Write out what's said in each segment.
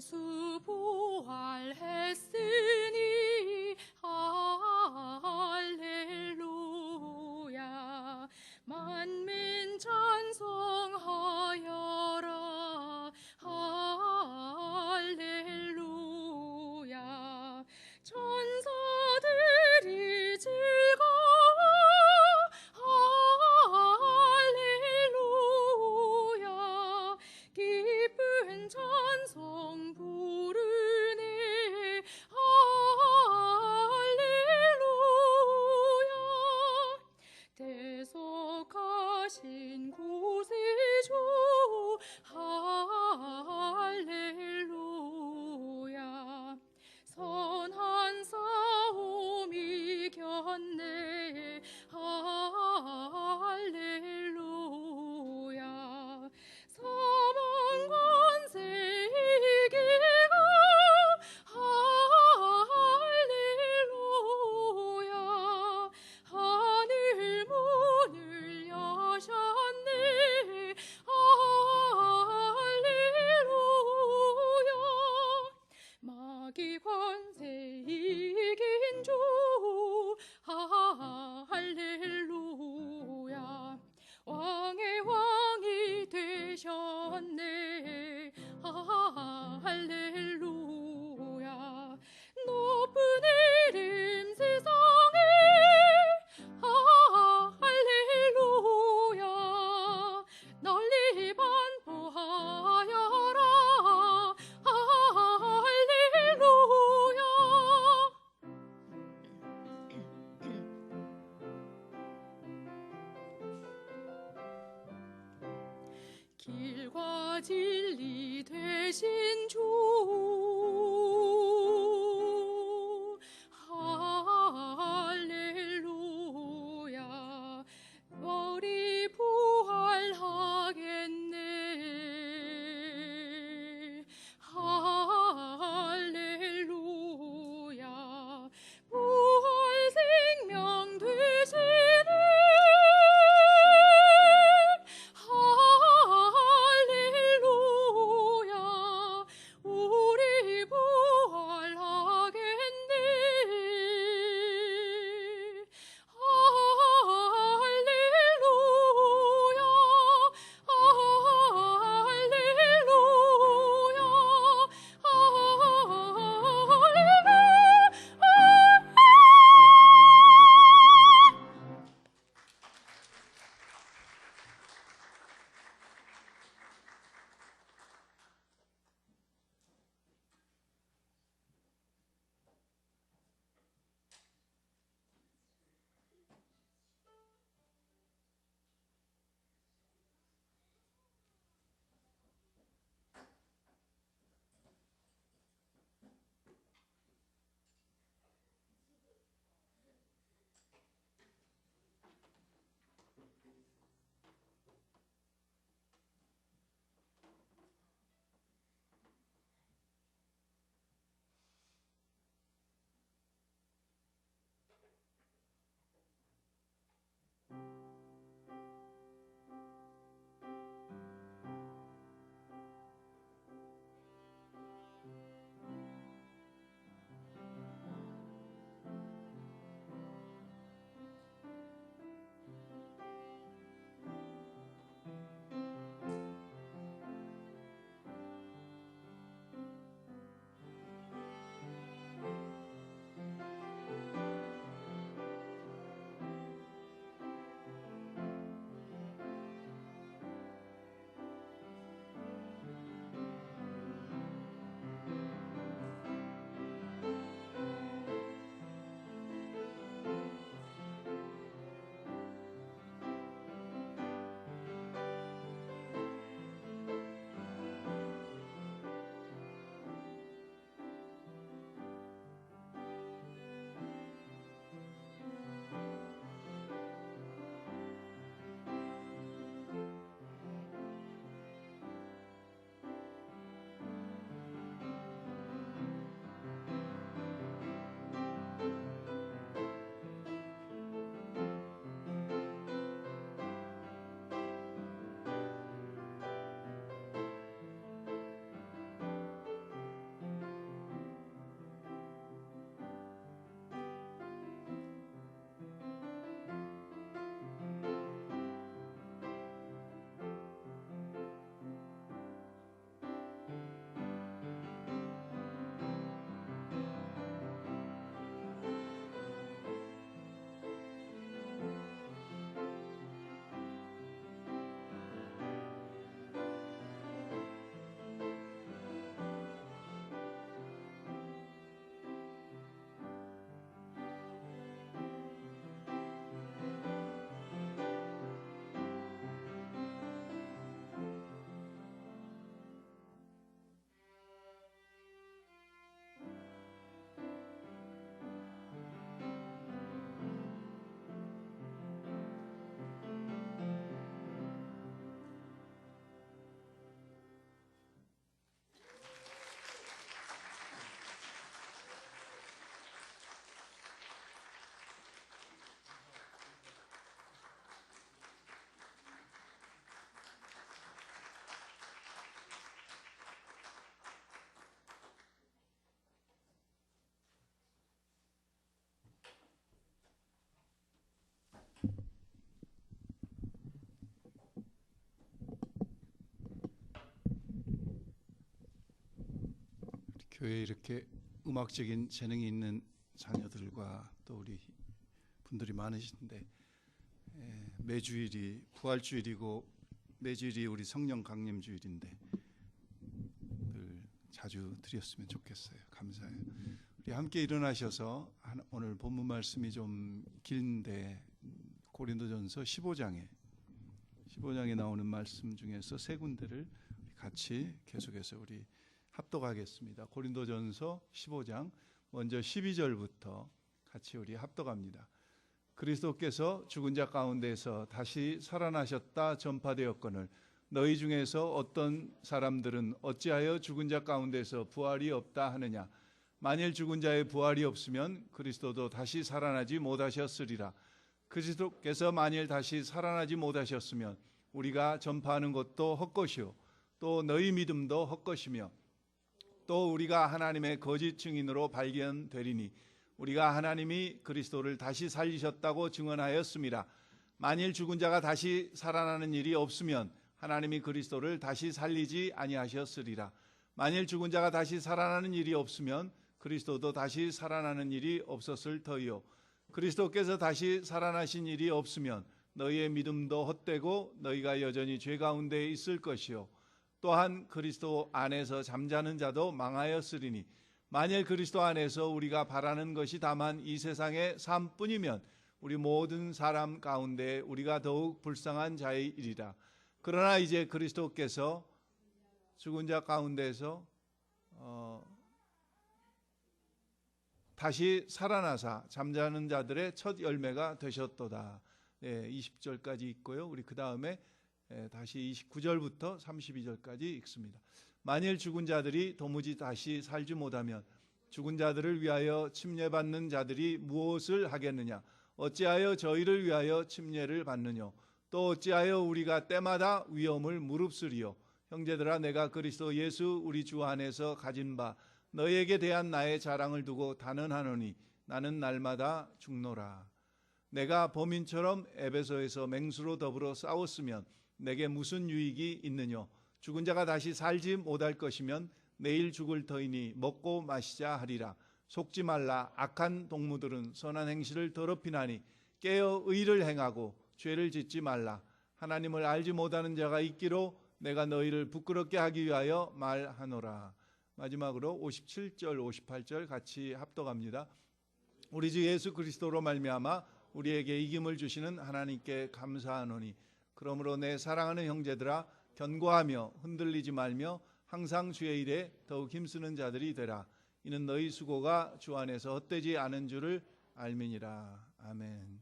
예수 부활했으니 할렐루야. 만민 찬송하여라. 할렐루야. 천사들이 즐거워 할렐루야. 기쁜 찬송 부 교회에 이렇게 음악적인 재능이 있는 자녀들과 또 우리 분들이 많으신데, 매주일이 부활주일이고 매주일이 우리 성령 강림 주일인데 늘 자주 드렸으면 좋겠어요. 감사해요. 우리 함께 일어나셔서 오늘 본문 말씀이 좀 긴데 고린도전서 15장에 나오는 말씀 중에서 세 군데를 같이 계속해서 우리 합독하겠습니다. 고린도전서 15장 먼저 12절부터 같이 우리 합독합니다. 그리스도께서 죽은 자 가운데서 다시 살아나셨다 전파되었거늘 너희 중에서 어떤 사람들은 어찌하여 죽은 자 가운데서 부활이 없다 하느냐. 만일 죽은 자의 부활이 없으면 그리스도도 다시 살아나지 못하셨으리라. 그리스도께서 만일 다시 살아나지 못하셨으면 우리가 전파하는 것도 헛것이요 또 너희 믿음도 헛것이며 또 우리가 하나님의 거짓 증인으로 발견되리니 우리가 하나님이 그리스도를 다시 살리셨다고 증언하였습니다. 만일 죽은 자가 다시 살아나는 일이 없으면 하나님이 그리스도를 다시 살리지 아니하셨으리라. 만일 죽은 자가 다시 살아나는 일이 없으면 그리스도도 다시 살아나는 일이 없었을 터이요 그리스도께서 다시 살아나신 일이 없으면 너희의 믿음도 헛되고 너희가 여전히 죄 가운데 있을 것이요 또한 그리스도 안에서 잠자는 자도 망하였으리니 만일 그리스도 안에서 우리가 바라는 것이 다만 이 세상의 삶뿐이면 우리 모든 사람 가운데 우리가 더욱 불쌍한 자이리라. 그러나 이제 그리스도께서 죽은 자 가운데서 다시 살아나사 잠자는 자들의 첫 열매가 되셨도다. 20절까지 있고요. 우리 그 다음에 다시 29절부터 32절까지 읽습니다. 만일 죽은 자들이 도무지 다시 살지 못하면 죽은 자들을 위하여 침례받는 자들이 무엇을 하겠느냐. 어찌하여 저희를 위하여 침례를 받느뇨. 또 어찌하여 우리가 때마다 위험을 무릅쓰리요. 형제들아 내가 그리스도 예수 우리 주 안에서 가진 바 너희에게 대한 나의 자랑을 두고 단언하노니 나는 날마다 죽노라. 내가 범인처럼 에베소에서 맹수로 더불어 싸웠으면 내게 무슨 유익이 있느뇨. 죽은 자가 다시 살지 못할 것이면 내일 죽을 터이니 먹고 마시자 하리라. 속지 말라. 악한 동무들은 선한 행실을 더럽히나니 깨어 의를 행하고 죄를 짓지 말라. 하나님을 알지 못하는 자가 있기로 내가 너희를 부끄럽게 하기 위하여 말하노라. 마지막으로 57절 58절 같이 합독합니다. 우리 주 예수 그리스도로 말미암아 우리에게 이김을 주시는 하나님께 감사하노니 그러므로 내 사랑하는 형제들아 견고하며 흔들리지 말며 항상 주의 일에 더욱 힘쓰는 자들이 되라. 이는 너희 수고가 주 안에서 헛되지 않은 줄을 알미니라. 아멘.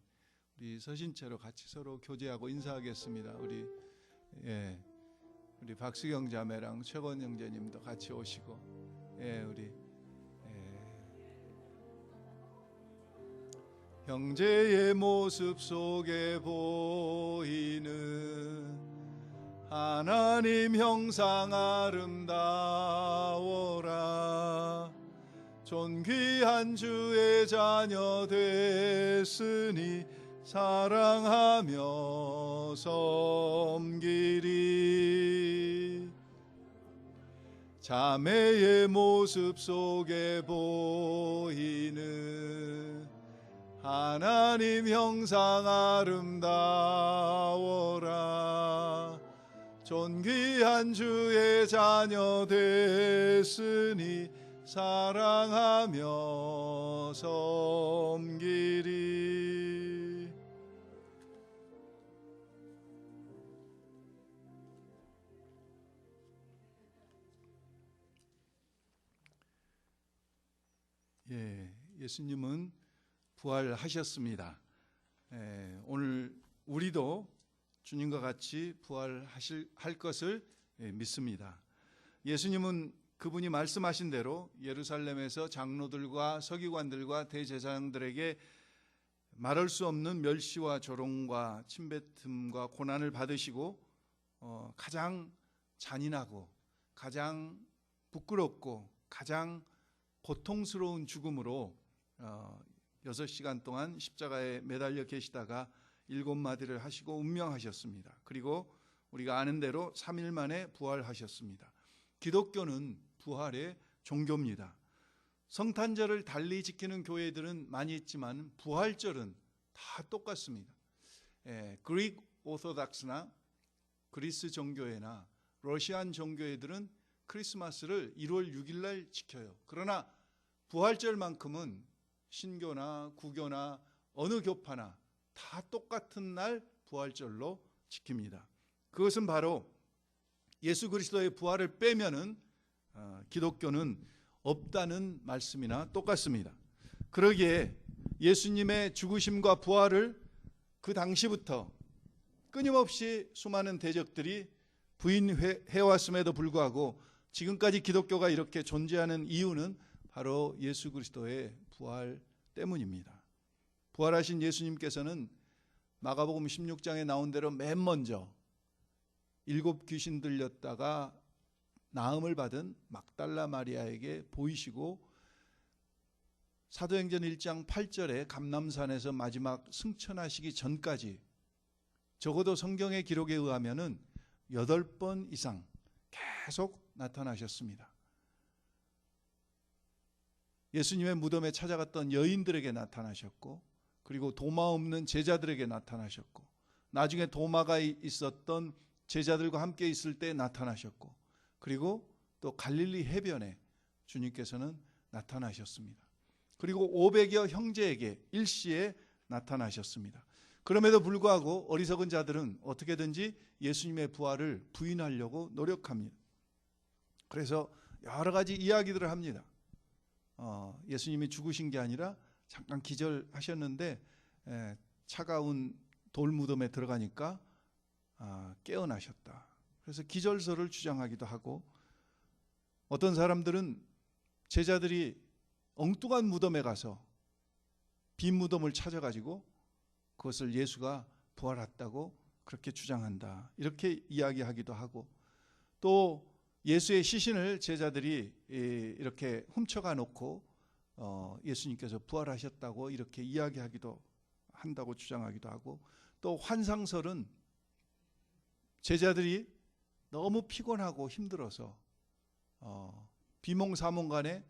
우리 서신 채로 같이 서로 교제하고 인사하겠습니다. 우리 박수경 자매랑 최건 형제님도 같이 오시고, 형제의 모습 속에 보이는 하나님 형상 아름다워라. 존귀한 주의 자녀 됐으니 사랑하며 섬기리. 자매의 모습 속에 보이는 하나님 형상 아름다워라. 존귀한 주의 자녀 됐으니 사랑하며 섬기리. 예수님은 부활하셨습니다. 오늘 우리도 주님과 같이 부활할 것을 믿습니다. 예수님은 그분이 말씀하신 대로 예루살렘에서 장로들과 서기관들과 대제사장들에게 말할 수 없는 멸시와 조롱과 침뱉음과 고난을 받으시고 가장 잔인하고 가장 부끄럽고 가장 고통스러운 죽음으로 6시간 동안 십자가에 매달려 계시다가 7마디를 하시고 운명하셨습니다. 그리고 우리가 아는 대로 3일 만에 부활하셨습니다. 기독교는 부활의 종교입니다. 성탄절을 달리 지키는 교회들은 많이 있지만 부활절은 다 똑같습니다. 그릭 오소닥스나 그리스 종교회나 러시안 종교회들은 크리스마스를 1월 6일 날 지켜요. 그러나 부활절만큼은 신교나 구교나 어느 교파나 다 똑같은 날 부활절로 지킵니다. 그것은 바로 예수 그리스도의 부활을 빼면은 기독교는 없다는 말씀이나 똑같습니다. 그러기에 예수님의 죽으심과 부활을 그 당시부터 끊임없이 수많은 대적들이 부인해왔음에도 불구하고 지금까지 기독교가 이렇게 존재하는 이유는 바로 예수 그리스도의 부활 때문입니다. 부활하신 예수님께서는 마가복음 16장에 나온 대로 맨 먼저 7 귀신 들렸다가 나음을 받은 막달라 마리아에게 보이시고 사도행전 1장 8절에 감람산에서 마지막 승천하시기 전까지 적어도 성경의 기록에 의하면은 8번 이상 계속 나타나셨습니다. 예수님의 무덤에 찾아갔던 여인들에게 나타나셨고, 그리고 도마 없는 제자들에게 나타나셨고, 나중에 도마가 있었던 제자들과 함께 있을 때 나타나셨고, 그리고 또 갈릴리 해변에 주님께서는 나타나셨습니다. 그리고 500여 형제에게 일시에 나타나셨습니다. 그럼에도 불구하고 어리석은 자들은 어떻게든지 예수님의 부활을 부인하려고 노력합니다. 그래서 여러 가지 이야기들을 합니다. 예수님이 죽으신 게 아니라 잠깐 기절하셨는데 차가운 돌무덤에 들어가니까 깨어나셨다. 그래서 기절설을 주장하기도 하고, 어떤 사람들은 제자들이 엉뚱한 무덤에 가서 빈 무덤을 찾아가지고 그것을 예수가 부활했다고 그렇게 주장한다, 이렇게 이야기하기도 하고, 또 예수의 시신을 제자들이 이렇게 훔쳐가 놓고 예수님께서 부활하셨다고 이렇게 이야기하기도 한다고 주장하기도 하고, 또 환상설은 제자들이 너무 피곤하고 힘들어서 비몽사몽간에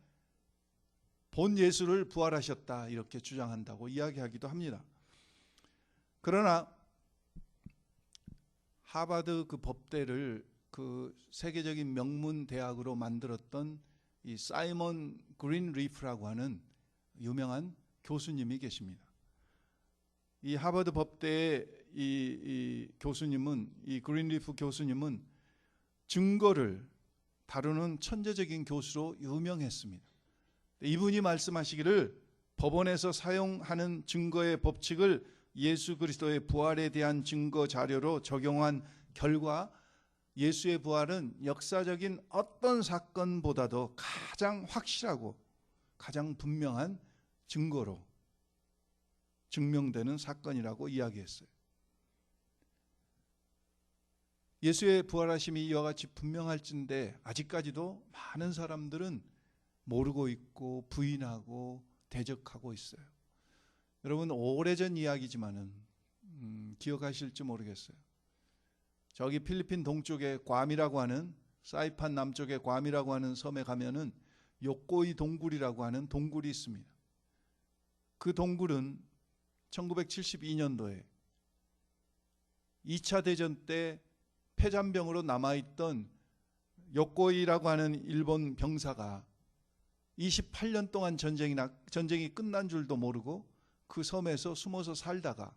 본 예수를 부활하셨다 이렇게 주장한다고 이야기하기도 합니다. 그러나 하버드 그 법대를 그 세계적인 명문 대학으로 만들었던 이 사이먼 그린리프라고 하는 유명한 교수님이 계십니다. 이 하버드 법대의 이 교수님은, 이 그린리프 교수님은 증거를 다루는 천재적인 교수로 유명했습니다. 이분이 말씀하시기를 법원에서 사용하는 증거의 법칙을 예수 그리스도의 부활에 대한 증거 자료로 적용한 결과 예수의 부활은 역사적인 어떤 사건보다도 가장 확실하고 가장 분명한 증거로 증명되는 사건이라고 이야기했어요. 예수의 부활하심이 이와 같이 분명할진데 아직까지도 많은 사람들은 모르고 있고 부인하고 대적하고 있어요. 여러분, 오래전 이야기지만은 기억하실지 모르겠어요. 저기 필리핀 동쪽에 괌이라고 하는, 사이판 남쪽에 괌이라고 하는 섬에 가면은 요꼬이 동굴이라고 하는 동굴이 있습니다. 그 동굴은 1972년도에 2차 대전 때 폐잔병으로 남아있던 요꼬이라고 하는 일본 병사가 28년 동안 전쟁이 끝난 줄도 모르고 그 섬에서 숨어서 살다가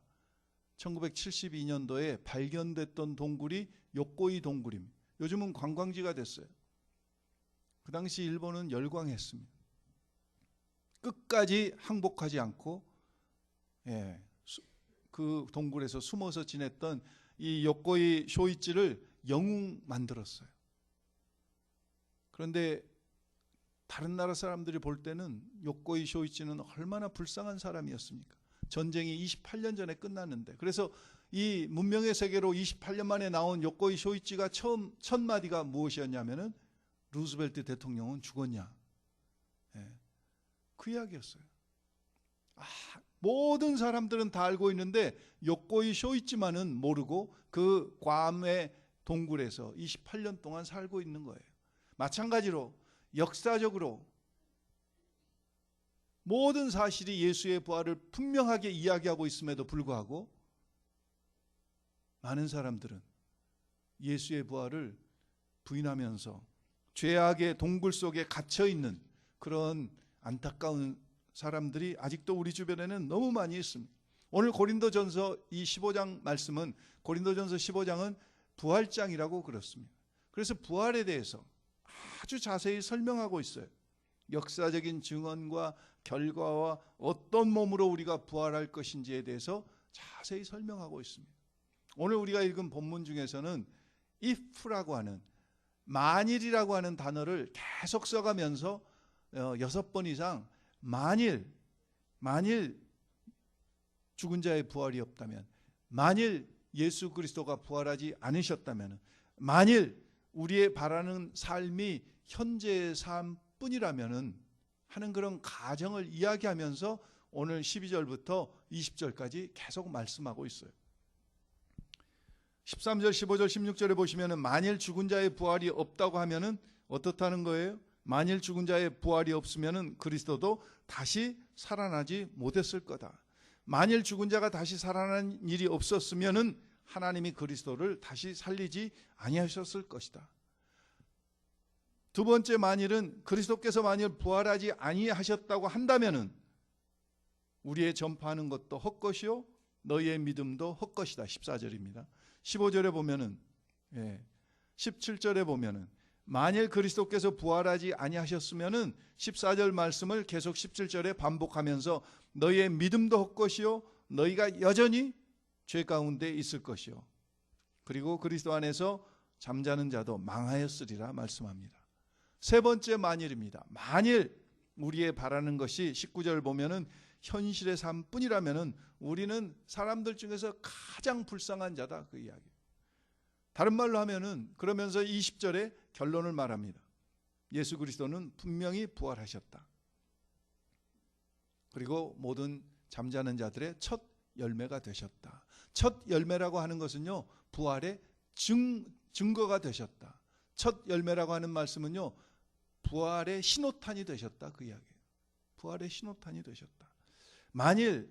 1972년도에 발견됐던 동굴이 요꼬이 동굴입니다. 요즘은 관광지가 됐어요. 그 당시 일본은 열광했습니다. 끝까지 항복하지 않고 그 동굴에서 숨어서 지냈던 이 요꼬이 쇼이치를 영웅 만들었어요. 그런데 다른 나라 사람들이 볼 때는 요꼬이 쇼이치는 얼마나 불쌍한 사람이었습니까? 전쟁이 28년 전에 끝났는데. 그래서 이 문명의 세계로 28년 만에 나온 요꼬이 쇼이치가 처음 첫 마디가 무엇이었냐면은 루즈벨트 대통령은 죽었냐. 그 이야기였어요. 모든 사람들은 다 알고 있는데 욕고이 쇼이치만은 모르고 그 괌의 동굴에서 28년 동안 살고 있는 거예요. 마찬가지로 역사적으로 모든 사실이 예수의 부활을 분명하게 이야기하고 있음에도 불구하고 많은 사람들은 예수의 부활을 부인하면서 죄악의 동굴 속에 갇혀 있는 그런 안타까운 사람들이 아직도 우리 주변에는 너무 많이 있습니다. 오늘 고린도전서 이 15장 말씀은, 고린도전서 15장은 부활장이라고 그렇습니다. 그래서 부활에 대해서 아주 자세히 설명하고 있어요. 역사적인 증언과 결과와 어떤 몸으로 우리가 부활할 것인지에 대해서 자세히 설명하고 있습니다. 오늘 우리가 읽은 본문 중에서는 if라고 하는, 만일이라고 하는 단어를 계속 써가면서 6번 이상 만일 죽은 자의 부활이 없다면, 만일 예수 그리스도가 부활하지 않으셨다면, 만일 우리의 바라는 삶이 현재의 삶뿐이라면 하는 그런 가정을 이야기하면서 오늘 12절부터 20절까지 계속 말씀하고 있어요. 13절, 15절, 16절에 보시면 만일 죽은 자의 부활이 없다고 하면 어떻다는 거예요? 만일 죽은 자의 부활이 없으면 그리스도도 다시 살아나지 못했을 거다. 만일 죽은 자가 다시 살아난 일이 없었으면 하나님이 그리스도를 다시 살리지 아니하셨을 것이다. 두 번째 만일은 그리스도께서 만일 부활하지 아니하셨다고 한다면 우리의 전파하는 것도 헛것이요 너희의 믿음도 헛것이다. 14절입니다. 15절에 보면은 17절에 보면은 만일 그리스도께서 부활하지 아니하셨으면은 14절 말씀을 계속 17절에 반복하면서 너희의 믿음도 헛것이요 너희가 여전히 죄 가운데 있을 것이요 그리고 그리스도 안에서 잠자는 자도 망하였으리라 말씀합니다. 세 번째 만일입니다. 만일 우리의 바라는 것이 19절 보면은 현실의 삶뿐이라면은 우리는 사람들 중에서 가장 불쌍한 자다, 그 이야기. 다른 말로 하면은 그러면서 20절에 결론을 말합니다. 예수 그리스도는 분명히 부활하셨다. 그리고 모든 잠자는 자들의 첫 열매가 되셨다. 첫 열매라고 하는 것은요, 부활의 증거가 되셨다. 첫 열매라고 하는 말씀은요, 부활의 신호탄이 되셨다, 그 이야기예요. 부활의 신호탄이 되셨다. 만일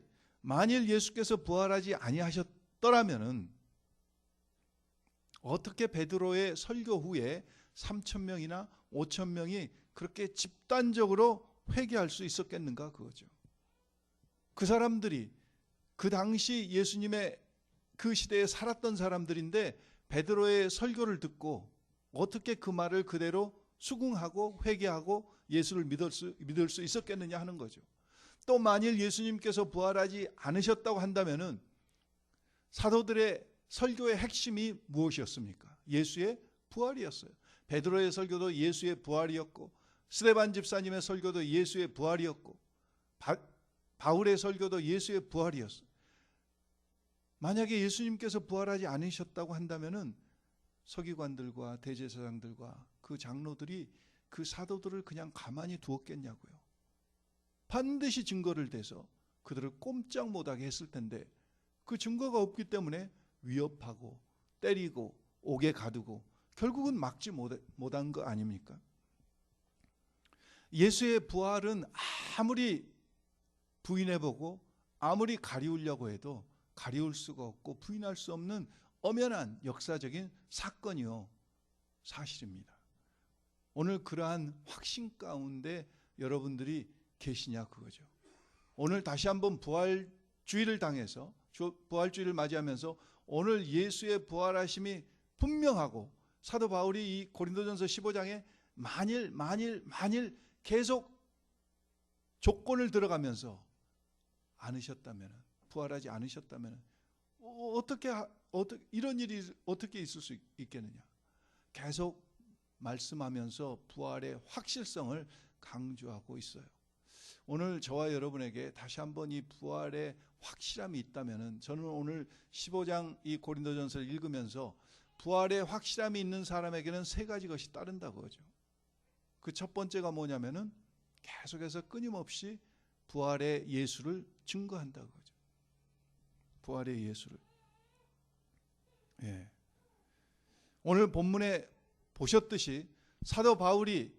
예수께서 부활하지 아니하셨더라면은 어떻게 베드로의 설교 후에 3,000명이나 5,000명이 그렇게 집단적으로 회개할 수 있었겠는가, 그거죠. 그 사람들이 그 당시 예수님의 그 시대에 살았던 사람들인데 베드로의 설교를 듣고 어떻게 그 말을 그대로 수긍하고 회개하고 예수를 믿을 수 있었겠느냐 하는 거죠. 또 만일 예수님께서 부활하지 않으셨다고 한다면은 사도들의 설교의 핵심이 무엇이었습니까? 예수의 부활이었어요. 베드로의 설교도 예수의 부활이었고 스데반 집사님의 설교도 예수의 부활이었고 바울의 설교도 예수의 부활이었어요. 만약에 예수님께서 부활하지 않으셨다고 한다면은 서기관들과 대제사장들과 그 장로들이 그 사도들을 그냥 가만히 두었겠냐고요. 반드시 증거를 대서 그들을 꼼짝 못하게 했을 텐데 그 증거가 없기 때문에 위협하고 때리고 옥에 가두고 결국은 막지 못한 거 아닙니까? 예수의 부활은 아무리 부인해보고 아무리 가리우려고 해도 가리울 수가 없고 부인할 수 없는 엄연한 역사적인 사건이요 사실입니다. 오늘 그러한 확신 가운데 여러분들이 계시냐 그거죠. 오늘 다시 한번 부활주의를 당해서 부활주의를 맞이하면서 오늘 예수의 부활하심이 분명하고 사도 바울이 이 고린도전서 15장에 만일 계속 조건을 들어가면서 않으셨다면 부활하지 않으셨다면 어떻게 이런 일이 어떻게 있을 수 있겠느냐. 계속 말씀하면서 부활의 확실성을 강조하고 있어요. 오늘 저와 여러분에게 다시 한번 이 부활의 확실함이 있다면 저는 오늘 15장 이 고린도전서를 읽으면서 부활의 확실함이 있는 사람에게는 세 가지 것이 따른다고 하죠. 그 첫 번째가 뭐냐면은 계속해서 끊임없이 부활의 예수를 증거한다고 하죠. 부활의 예수를. 예. 오늘 본문에 보셨듯이 사도 바울이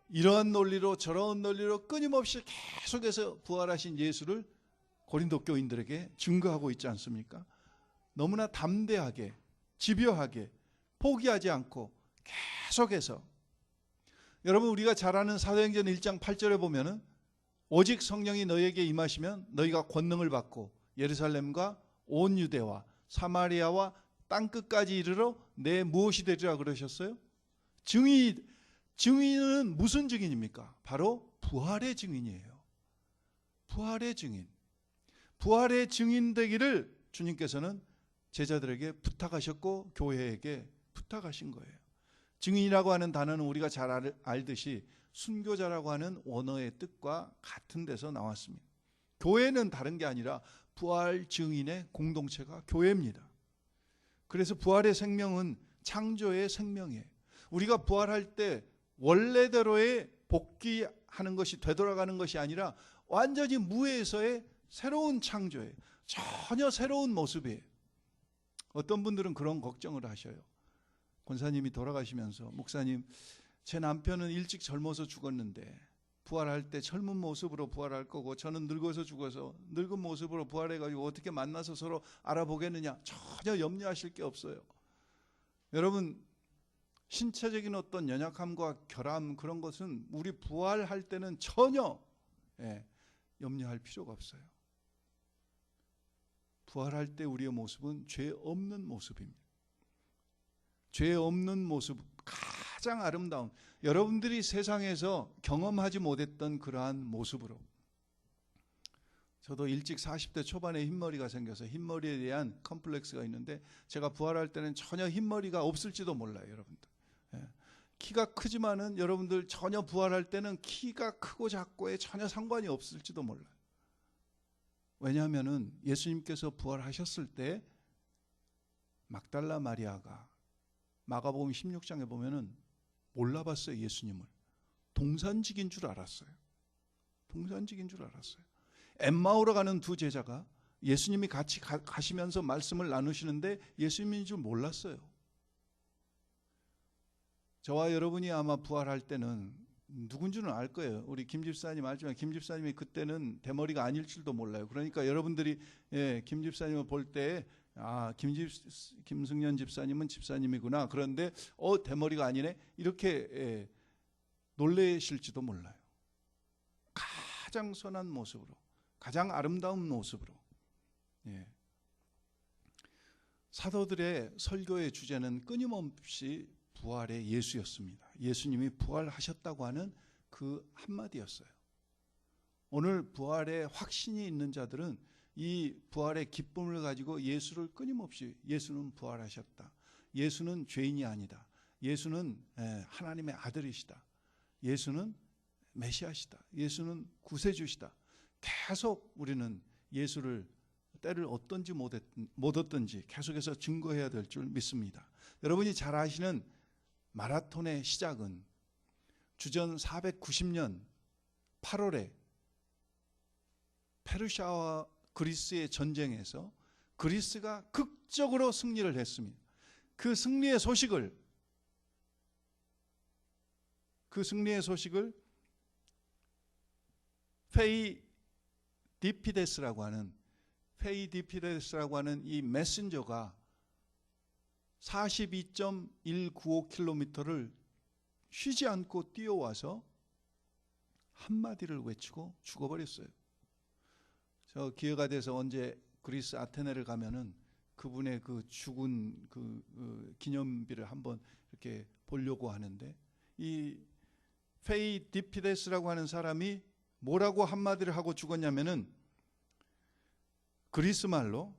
이러한 논리로 저러한 논리로 끊임없이 계속해서 부활하신 예수를 고린도 교인들에게 증거하고 있지 않습니까? 너무나 담대하게, 집요하게, 포기하지 않고 계속해서. 여러분, 우리가 잘 아는 사도행전 1장 8절에 보면은 오직 성령이 너희에게 임하시면 너희가 권능을 받고 예루살렘과 온 유대와 사마리아와 땅끝까지 이르러 내 무엇이 되리라 그러셨어요? 증인은 무슨 증인입니까? 바로 부활의 증인이에요. 부활의 증인. 부활의 증인 되기를 주님께서는 제자들에게 부탁하셨고 교회에게 부탁하신 거예요. 증인이라고 하는 단어는 우리가 잘 알듯이 순교자라고 하는 원어의 뜻과 같은 데서 나왔습니다. 교회는 다른 게 아니라 부활 증인의 공동체가 교회입니다. 그래서 부활의 생명은 창조의 생명이에요. 우리가 부활할 때 원래대로의 복귀하는 것이 되돌아가는 것이 아니라 완전히 무에서의 새로운 창조예요. 전혀 새로운 모습이에요. 어떤 분들은 그런 걱정을 하셔요. 권사님이 돌아가시면서 목사님, 제 남편은 일찍 젊어서 죽었는데 부활할 때 젊은 모습으로 부활할 거고 저는 늙어서 죽어서 늙은 모습으로 부활해가지고 어떻게 만나서 서로 알아보겠느냐. 전혀 염려하실 게 없어요. 여러분, 신체적인 어떤 연약함과 결함 그런 것은 우리 부활할 때는 전혀 염려할 필요가 없어요. 부활할 때 우리의 모습은 죄 없는 모습입니다. 죄 없는 모습, 가장 아름다운, 여러분들이 세상에서 경험하지 못했던 그러한 모습으로. 저도 일찍 40대 초반에 흰머리가 생겨서 흰머리에 대한 컴플렉스가 있는데 제가 부활할 때는 전혀 흰머리가 없을지도 몰라요, 여러분들. 키가 크지만은 여러분들 전혀 부활할 때는 키가 크고 작고에 전혀 상관이 없을지도 몰라요. 왜냐하면은 예수님께서 부활하셨을 때 막달라 마리아가 마가복음 16장에 보면은 몰라봤어요. 예수님을. 동산직인 줄 알았어요. 동산직인 줄 알았어요. 엠마오로 가는 두 제자가 예수님이 같이 가시면서 말씀을 나누시는데 예수님인 줄 몰랐어요. 저와 여러분이 아마 부활할 때는 누군지는 알 거예요. 우리 김 집사님 알지만 김 집사님이 그때는 대머리가 아닐 줄도 몰라요. 그러니까 여러분들이 김 집사님을 볼 때 김승년 집사님은 집사님이구나. 그런데 대머리가 아니네. 이렇게 놀라실지도 몰라요. 가장 선한 모습으로, 가장 아름다운 모습으로. 사도들의 설교의 주제는 끊임없이 부활의 예수였습니다. 예수님이 부활하셨다고 하는 그 한마디였어요. 오늘 부활의 확신이 있는 자들은 이 부활의 기쁨을 가지고 예수를 끊임없이, 예수는 부활하셨다. 예수는 죄인이 아니다. 예수는 하나님의 아들이시다. 예수는 메시아시다. 예수는 구세주시다. 계속 우리는 예수를 때를 얻든지 못 얻든지 계속해서 증거해야 될 줄 믿습니다. 여러분이 잘 아시는 마라톤의 시작은 주전 490년 8월에 페르시아와 그리스의 전쟁에서 그리스가 극적으로 승리를 했습니다. 그 승리의 소식을 페이디피데스라고 하는 이 메신저가 42.195km를 쉬지 않고 뛰어와서 한마디를 외치고 죽어버렸어요. 저 기회가 돼서 언제 그리스 아테네를 가면은 그분의 그 죽은 그 기념비를 한번 이렇게 보려고 하는데, 이 페이디피데스라고 하는 사람이 뭐라고 한마디를 하고 죽었냐면은 그리스 말로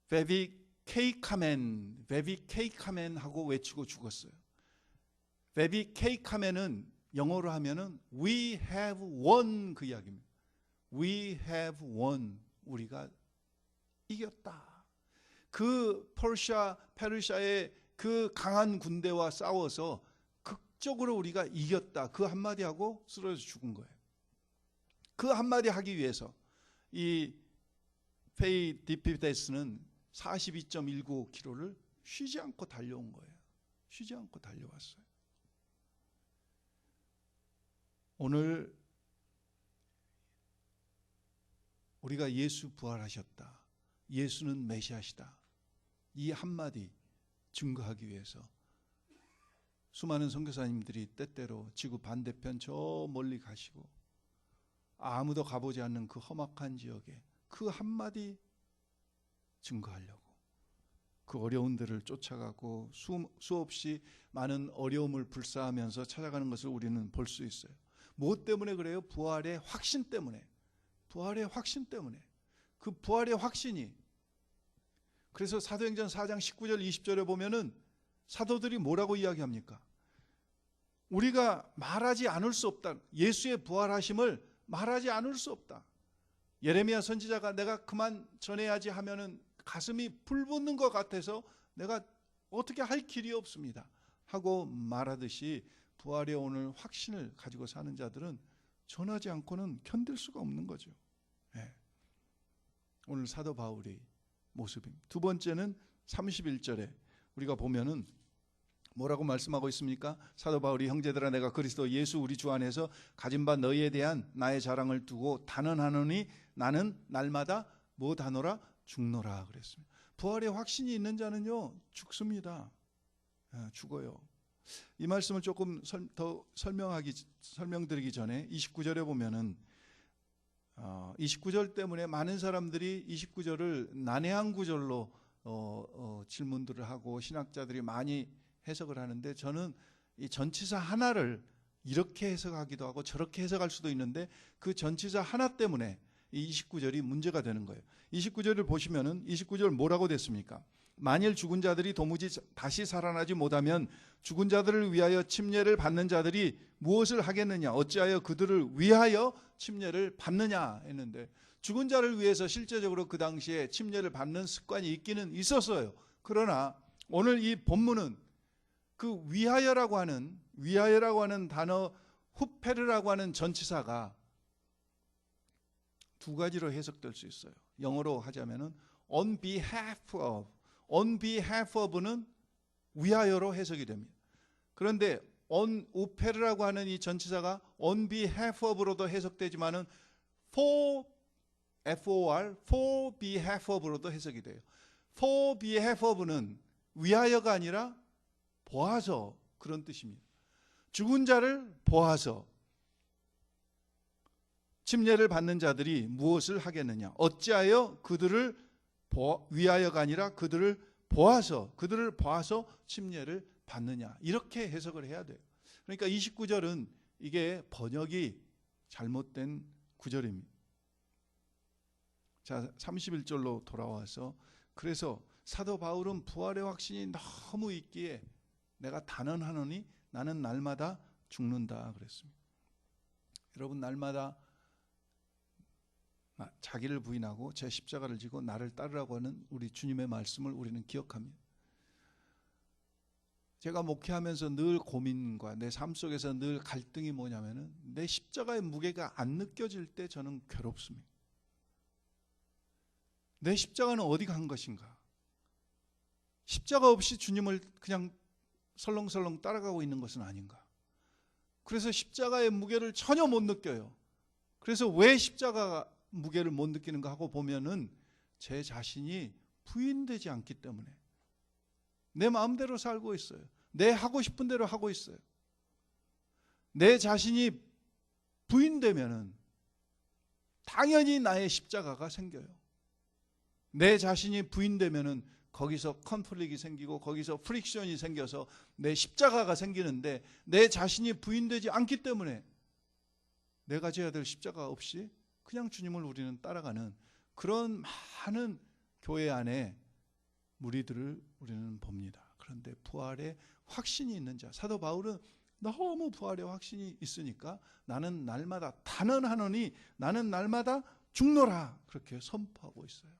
베비케이카멘 하고 외치고 죽었어요. 베비케이카멘은 영어로 하면은 we have won 그 이야기입니다. We have won. 우리가 이겼다. 그 페르시아의 그 강한 군대와 싸워서 극적으로 우리가 이겼다. 그 한마디 하고 쓰러져 죽은 거예요. 그 한마디 하기 위해서 이 페이 디피데스는 42.195km를 쉬지 않고 달려온 거예요. 쉬지 않고 달려왔어요. 오늘 우리가 예수 부활하셨다, 예수는 메시아시다, 이 한마디 증거하기 위해서 수많은 선교사님들이 때때로 지구 반대편 저 멀리 가시고 아무도 가보지 않는 그 험악한 지역에 그 한마디 증거하려고 그 어려운 데를 쫓아가고 수없이 많은 어려움을 불사하면서 찾아가는 것을 우리는 볼 수 있어요. 무엇 때문에 그래요? 부활의 확신 때문에. 부활의 확신 때문에. 그 부활의 확신이. 그래서 사도행전 4장 19절 20절에 보면은 사도들이 뭐라고 이야기합니까? 우리가 말하지 않을 수 없다. 예수의 부활하심을 말하지 않을 수 없다. 예레미야 선지자가 내가 그만 전해야지 하면은 가슴이 불붙는 것 같아서 내가 어떻게 할 길이 없습니다 하고 말하듯이 부활의 오늘 확신을 가지고 사는 자들은 전하지 않고는 견딜 수가 없는 거죠. 네. 오늘 사도 바울의 모습입니다. 두 번째는 31절에 우리가 보면은 뭐라고 말씀하고 있습니까? 사도 바울이 형제들아 내가 그리스도 예수 우리 주 안에서 가진 바 너희에 대한 나의 자랑을 두고 단언하노니 나는 날마다 뭐하노라? 죽노라 그랬습니다. 부활의 확신이 있는 자는요 죽습니다. 죽어요. 이 말씀을 조금 더 설명드리기 전에 29절에 보면은 29절 때문에 많은 사람들이 29절을 난해한 구절로 질문들을 하고 신학자들이 많이 해석을 하는데 저는 이 전치사 하나를 이렇게 해석하기도 하고 저렇게 해석할 수도 있는데 그 전치사 하나 때문에 이 29절이 문제가 되는 거예요. 29절을 보시면은 29절 뭐라고 됐습니까? 만일 죽은 자들이 도무지 다시 살아나지 못하면 죽은 자들을 위하여 침례를 받는 자들이 무엇을 하겠느냐? 어찌하여 그들을 위하여 침례를 받느냐 했는데 죽은 자를 위해서 실제적으로 그 당시에 침례를 받는 습관이 있기는 있었어요. 그러나 오늘 이 본문은 그 위하여라고 하는 단어 후페르라고 하는 전치사가 두 가지로 해석될 수 있어요. 영어로 하자면은 on behalf of는 위하여로 해석이 됩니다. 그런데 on 우페르라고 하는 이 전치사가 on behalf of로도 해석되지만은 for behalf of로도 해석이 돼요. for behalf of는 위하여가 아니라 보아서 그런 뜻입니다. 죽은 자를 보아서 침례를 받는 자들이 무엇을 하겠느냐? 어찌하여 그들을 위하여가 아니라 그들을 보아서 침례를 받느냐? 이렇게 해석을 해야 돼요. 그러니까 29절은 이게 번역이 잘못된 구절입니다. 자, 31절로 돌아와서 그래서 사도 바울은 부활의 확신이 너무 있기에 내가 단언하노니 나는 날마다 죽는다 그랬습니다. 여러분 날마다 자기를 부인하고 제 십자가를 지고 나를 따르라고 하는 우리 주님의 말씀을 우리는 기억합니다. 제가 목회하면서 늘 고민과 내 삶 속에서 늘 갈등이 뭐냐면은 내 십자가의 무게가 안 느껴질 때 저는 괴롭습니다. 내 십자가는 어디 간 것인가? 십자가 없이 주님을 그냥 설렁설렁 따라가고 있는 것은 아닌가? 그래서 십자가의 무게를 전혀 못 느껴요. 그래서 왜 십자가 무게를 못 느끼는가 하고 보면은 제 자신이 부인되지 않기 때문에 내 마음대로 살고 있어요. 내 하고 싶은 대로 하고 있어요. 내 자신이 부인되면은 당연히 나의 십자가가 생겨요. 내 자신이 부인되면은 거기서 컨플릭이 생기고 거기서 프릭션이 생겨서 내 십자가가 생기는데 내 자신이 부인되지 않기 때문에 내가 져야 될 십자가 없이 그냥 주님을 우리는 따라가는 그런 많은 교회 안에 무리들을 우리는 봅니다. 그런데 부활의 확신이 있는 자, 사도 바울은 너무 부활의 확신이 있으니까 나는 날마다 단언하노니 나는 날마다 죽노라 그렇게 선포하고 있어요.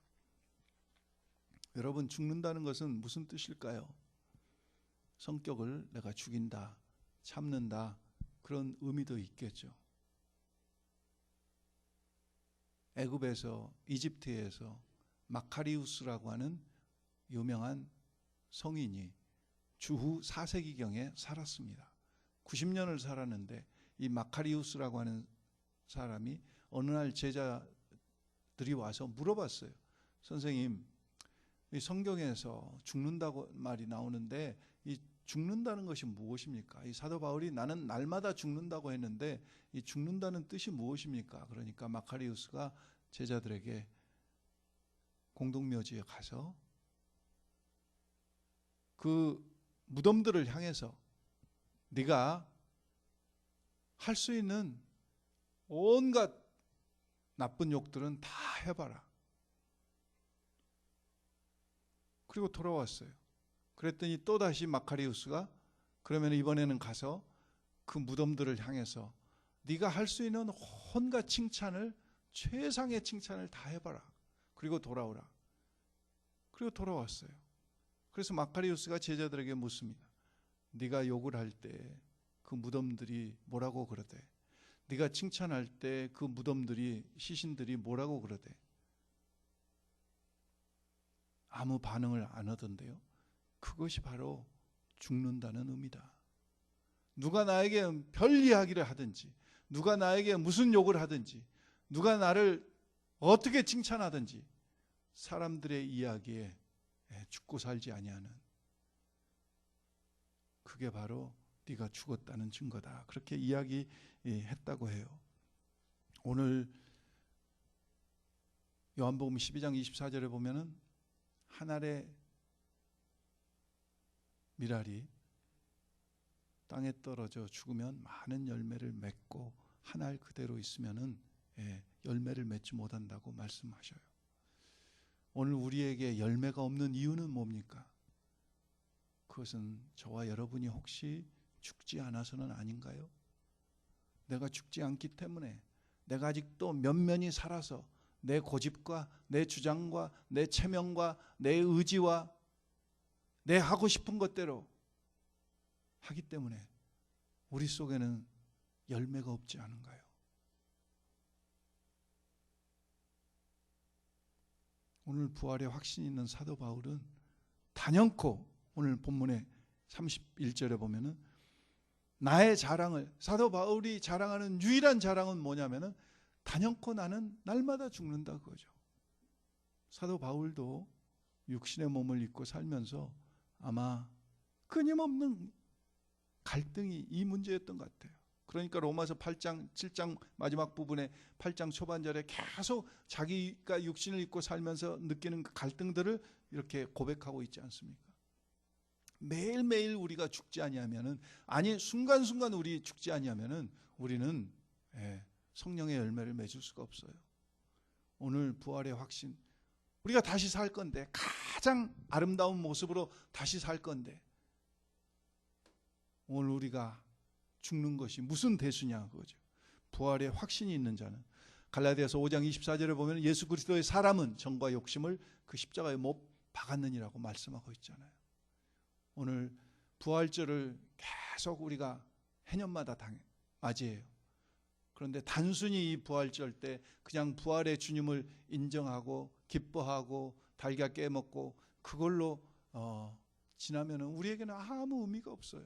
여러분 죽는다는 것은 무슨 뜻일까요? 성격을 내가 죽인다, 참는다 그런 의미도 있겠죠. 애굽에서 이집트에서 마카리우스라고 하는 유명한 성인이 주후 4세기경에 살았습니다. 90년을 살았는데 이 마카리우스라고 하는 사람이 어느 날 제자들이 와서 물어봤어요. 선생님, 이 성경에서 죽는다고 말이 나오는데 이 죽는다는 것이 무엇입니까? 이 사도 바울이 나는 날마다 죽는다고 했는데 이 죽는다는 뜻이 무엇입니까? 그러니까 마카리우스가 제자들에게 공동묘지에 가서 그 무덤들을 향해서 네가 할 수 있는 온갖 나쁜 욕들은 다 해봐라. 그리고 돌아왔어요. 그랬더니 또다시 마카리우스가 그러면 이번에는 가서 그 무덤들을 향해서 네가 할 수 있는 온갖 칭찬을, 최상의 칭찬을 다 해봐라. 그리고 돌아오라. 그리고 돌아왔어요. 그래서 마카리우스가 제자들에게 묻습니다. 네가 욕을 할 때 그 무덤들이 뭐라고 그러대? 네가 칭찬할 때 그 무덤들이, 시신들이 뭐라고 그러대? 아무 반응을 안 하던데요. 그것이 바로 죽는다는 의미다. 누가 나에게 별 이야기를 하든지, 누가 나에게 무슨 욕을 하든지, 누가 나를 어떻게 칭찬하든지 사람들의 이야기에 죽고 살지 아니하는, 그게 바로 네가 죽었다는 증거다. 그렇게 이야기했다고 해요. 오늘 요한복음 12장 24절에 보면은 한 알의 밀알이 땅에 떨어져 죽으면 많은 열매를 맺고 한 알 그대로 있으면은 열매를 맺지 못한다고 말씀하셔요. 오늘 우리에게 열매가 없는 이유는 뭡니까? 그것은 저와 여러분이 혹시 죽지 않아서는 아닌가요? 내가 죽지 않기 때문에, 내가 아직도 면면히 살아서 내 고집과 내 주장과 내 체면과 내 의지와 내 하고 싶은 것대로 하기 때문에 우리 속에는 열매가 없지 않은가요? 오늘 부활의 확신이 있는 사도 바울은 단연코 오늘 본문의 31절에 보면은 나의 자랑을, 사도 바울이 자랑하는 유일한 자랑은 뭐냐면은 단연코 나는 날마다 죽는다 그거죠. 사도 바울도 육신의 몸을 입고 살면서 아마 끊임없는 갈등이 이 문제였던 것 같아요. 그러니까 로마서 8장, 7장 마지막 부분에 8장 초반절에 계속 자기가 육신을 입고 살면서 느끼는 그 갈등들을 이렇게 고백하고 있지 않습니까? 매일매일 우리가 죽지 아니하면은, 아니 순간순간 우리 죽지 아니하면은 우리는 성령의 열매를 맺을 수가 없어요. 오늘 부활의 확신, 우리가 다시 살 건데, 가장 아름다운 모습으로 다시 살 건데, 오늘 우리가 죽는 것이 무슨 대수냐 그거죠. 부활의 확신이 있는 자는, 갈라디아서 5장 24절에 보면 예수 그리스도의 사람은 정과 욕심을 그 십자가에 못 박았느니라고 말씀하고 있잖아요. 오늘 부활절을 계속 우리가 해년마다 맞이해요. 그런데 단순히 이 부활절 때 그냥 부활의 주님을 인정하고 기뻐하고 달걀 깨먹고 그걸로 지나면 우리에게는 아무 의미가 없어요.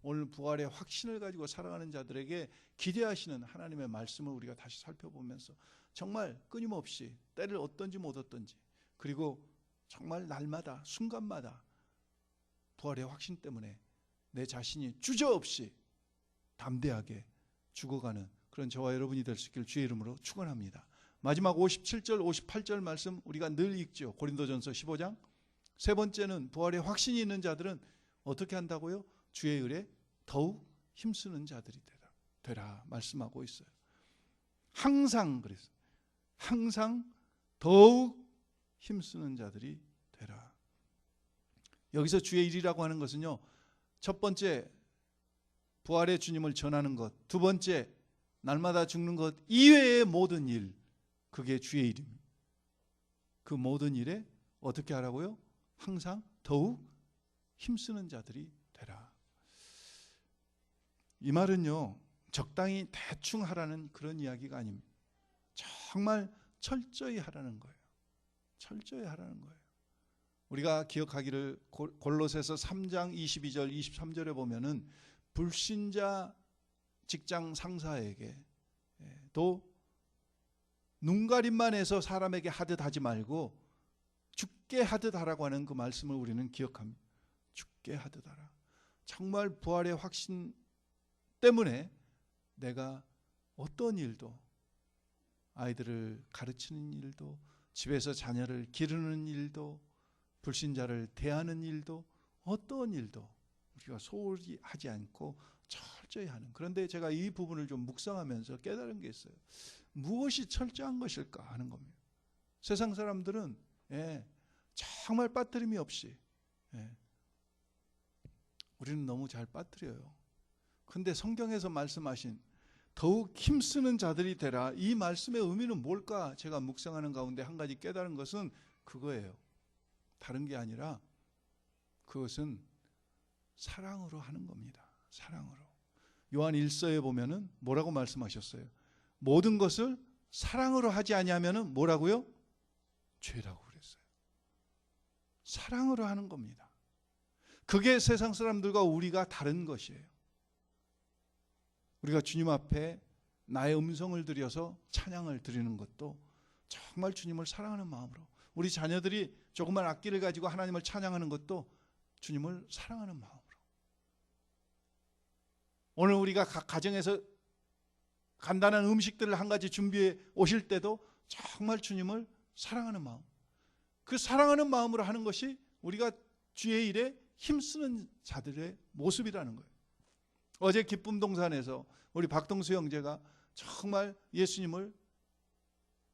오늘 부활의 확신을 가지고 살아가는 자들에게 기대하시는 하나님의 말씀을 우리가 다시 살펴보면서 정말 끊임없이 때를 얻든지 못 얻든지, 그리고 정말 날마다 순간마다 부활의 확신 때문에 내 자신이 주저없이 담대하게 죽어가는 그런 저와 여러분이 될 수 있기를 주의 이름으로 축원합니다. 마지막 57절 58절 말씀 우리가 늘 읽죠. 고린도전서 15장. 세 번째는 부활의 확신이 있는 자들은 어떻게 한다고요? 주의 일에 더욱 힘쓰는 자들이 되라 말씀하고 있어요. 항상 그랬어요. 항상 더욱 힘쓰는 자들이 되라. 여기서 주의 일이라고 하는 것은요, 첫 번째 부활의 주님을 전하는 것, 두 번째 날마다 죽는 것 이외의 모든 일, 그게 주의 일입니다. 그 모든 일에 어떻게 하라고요? 항상 더욱 힘쓰는 자들이 되라. 이 말은요, 적당히 대충 하라는 그런 이야기가 아닙니다. 정말 철저히 하라는 거예요. 철저히 하라는 거예요. 우리가 기억하기를 골로새서 3장 22절 23절에 보면은 불신자 직장 상사에게 또 눈가림만 해서 사람에게 하듯 하지 말고 죽게 하듯 하라고 하는 그 말씀을 우리는 기억합니다. 죽게 하듯 하라. 정말 부활의 확신 때문에 내가 어떤 일도, 아이들을 가르치는 일도, 집에서 자녀를 기르는 일도, 불신자를 대하는 일도, 어떤 일도 우리가 소홀히 하지 않고 철저히 하는. 그런데 제가 이 부분을 좀 묵상하면서 깨달은 게 있어요. 무엇이 철저한 것일까 하는 겁니다. 세상 사람들은 정말 빠뜨림이 없이, 우리는 너무 잘 빠뜨려요. 근데 성경에서 말씀하신 더욱 힘쓰는 자들이 되라, 이 말씀의 의미는 뭘까? 제가 묵상하는 가운데 한 가지 깨달은 것은 그거예요. 다른 게 아니라 그것은 사랑으로 하는 겁니다. 사랑으로. 요한 1서에 보면은 뭐라고 말씀하셨어요? 모든 것을 사랑으로 하지 아니하면은 뭐라고요? 죄라고 그랬어요. 사랑으로 하는 겁니다. 그게 세상 사람들과 우리가 다른 것이에요. 우리가 주님 앞에 나의 음성을 들여서 찬양을 드리는 것도 정말 주님을 사랑하는 마음으로, 우리 자녀들이 조그만 악기를 가지고 하나님을 찬양하는 것도 주님을 사랑하는 마음으로, 오늘 우리가 각 가정에서 간단한 음식들을 한 가지 준비해 오실 때도 정말 주님을 사랑하는 마음, 그 사랑하는 마음으로 하는 것이 우리가 주의 일에 힘쓰는 자들의 모습이라는 거예요. 어제 기쁨 동산에서 우리 박동수 형제가 정말 예수님을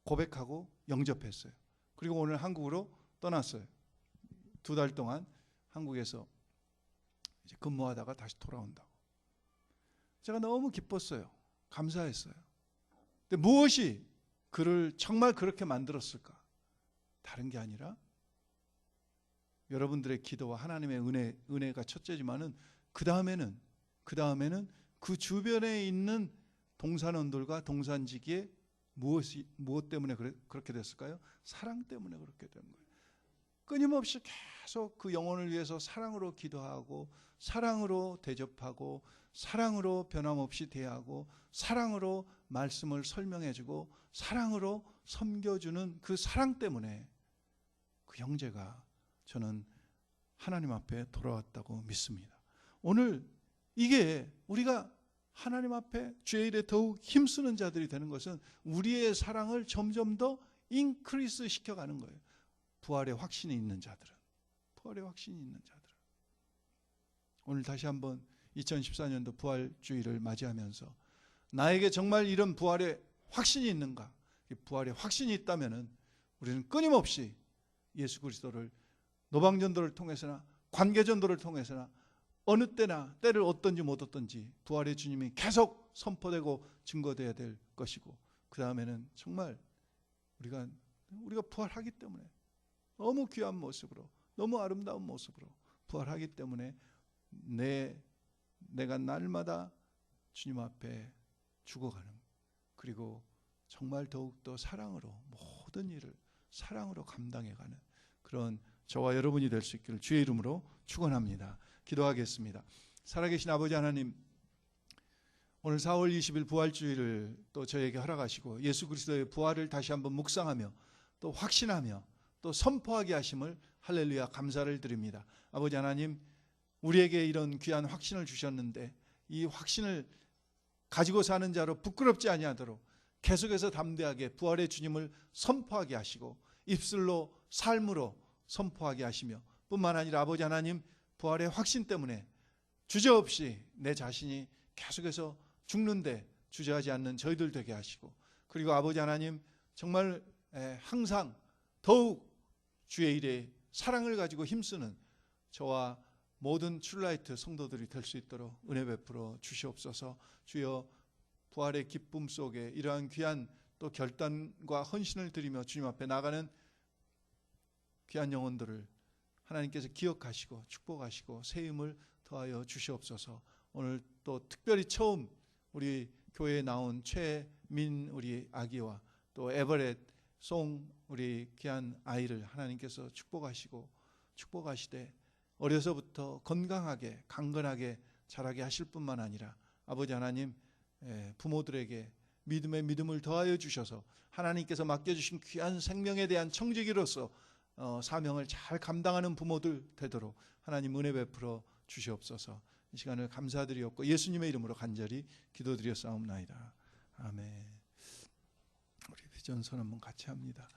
고백하고 영접했어요. 그리고 오늘 한국으로 떠났어요. 2달 동안 한국에서 이제 근무하다가 다시 돌아온다고. 제가 너무 기뻤어요. 감사했어요. 근데 무엇이 그를 정말 그렇게 만들었을까? 다른 게 아니라 여러분들의 기도와 하나님의 은혜가 첫째지만은 그 다음에는 그 주변에 있는 동산원들과 동산지기에 무엇 때문에 그렇게 됐을까요? 사랑 때문에 그렇게 된 거예요. 끊임없이 계속 그 영혼을 위해서 사랑으로 기도하고, 사랑으로 대접하고, 사랑으로 변함없이 대하고, 사랑으로 말씀을 설명해주고, 사랑으로 섬겨주는 그 사랑 때문에 그 형제가 저는 하나님 앞에 돌아왔다고 믿습니다. 오늘 이게 우리가 하나님 앞에 주의 일에 더욱 힘쓰는 자들이 되는 것은 우리의 사랑을 점점 더 인크리스 시켜가는 거예요. 부활의 확신이 있는 자들은, 부활의 확신이 있는 자들은. 오늘 다시 한번 2014년도 부활주의를 맞이하면서 나에게 정말 이런 부활의 확신이 있는가? 부활의 확신이 있다면 우리는 끊임없이 예수 그리스도를 노방전도를 통해서나 관계전도를 통해서나 어느 때나 때를 얻든지 못 얻든지 부활의 주님이 계속 선포되고 증거되어야 될 것이고, 그 다음에는 정말 우리가 부활하기 때문에 너무 귀한 모습으로, 너무 아름다운 모습으로 부활하기 때문에 내가 날마다 주님 앞에 죽어가는, 그리고 정말 더욱더 사랑으로 모든 일을 사랑으로 감당해가는 그런 저와 여러분이 될 수 있기를 주의 이름으로 축원합니다. 기도하겠습니다. 살아계신 아버지 하나님, 오늘 4월 20일 부활주의를 또 저에게 허락하시고 예수 그리스도의 부활을 다시 한번 묵상하며 또 확신하며 또 선포하게 하심을 할렐루야 감사를 드립니다. 아버지 하나님, 우리에게 이런 귀한 확신을 주셨는데 이 확신을 가지고 사는 자로 부끄럽지 아니하도록 계속해서 담대하게 부활의 주님을 선포하게 하시고 입술로 삶으로 선포하게 하시며, 뿐만 아니라 아버지 하나님, 부활의 확신 때문에 주저없이 내 자신이 계속해서 죽는데 주저하지 않는 저희들 되게 하시고, 그리고 아버지 하나님, 정말 항상 더욱 주의 일에 사랑을 가지고 힘쓰는 저와 모든 출라이트 성도들이 될 수 있도록 은혜 베풀어 주시옵소서. 주여, 부활의 기쁨 속에 이러한 귀한 또 결단과 헌신을 드리며 주님 앞에 나가는 귀한 영혼들을 하나님께서 기억하시고 축복하시고 새 힘을 더하여 주시옵소서. 오늘 또 특별히 처음 우리 교회에 나온 최민 우리 아기와 또 에버렛 송 우리 귀한 아이를 하나님께서 축복하시되 어려서부터 건강하게 강건하게 자라게 하실 뿐만 아니라 아버지 하나님 부모들에게 믿음에 믿음을 더하여 주셔서 하나님께서 맡겨주신 귀한 생명에 대한 청지기로서 사명을 잘 감당하는 부모들 되도록 하나님 은혜 베풀어 주시옵소서. 이 시간을 감사드리옵고 예수님의 이름으로 간절히 기도드렸사옵나이다. 아멘. 우리 비전선 한번 같이 합니다.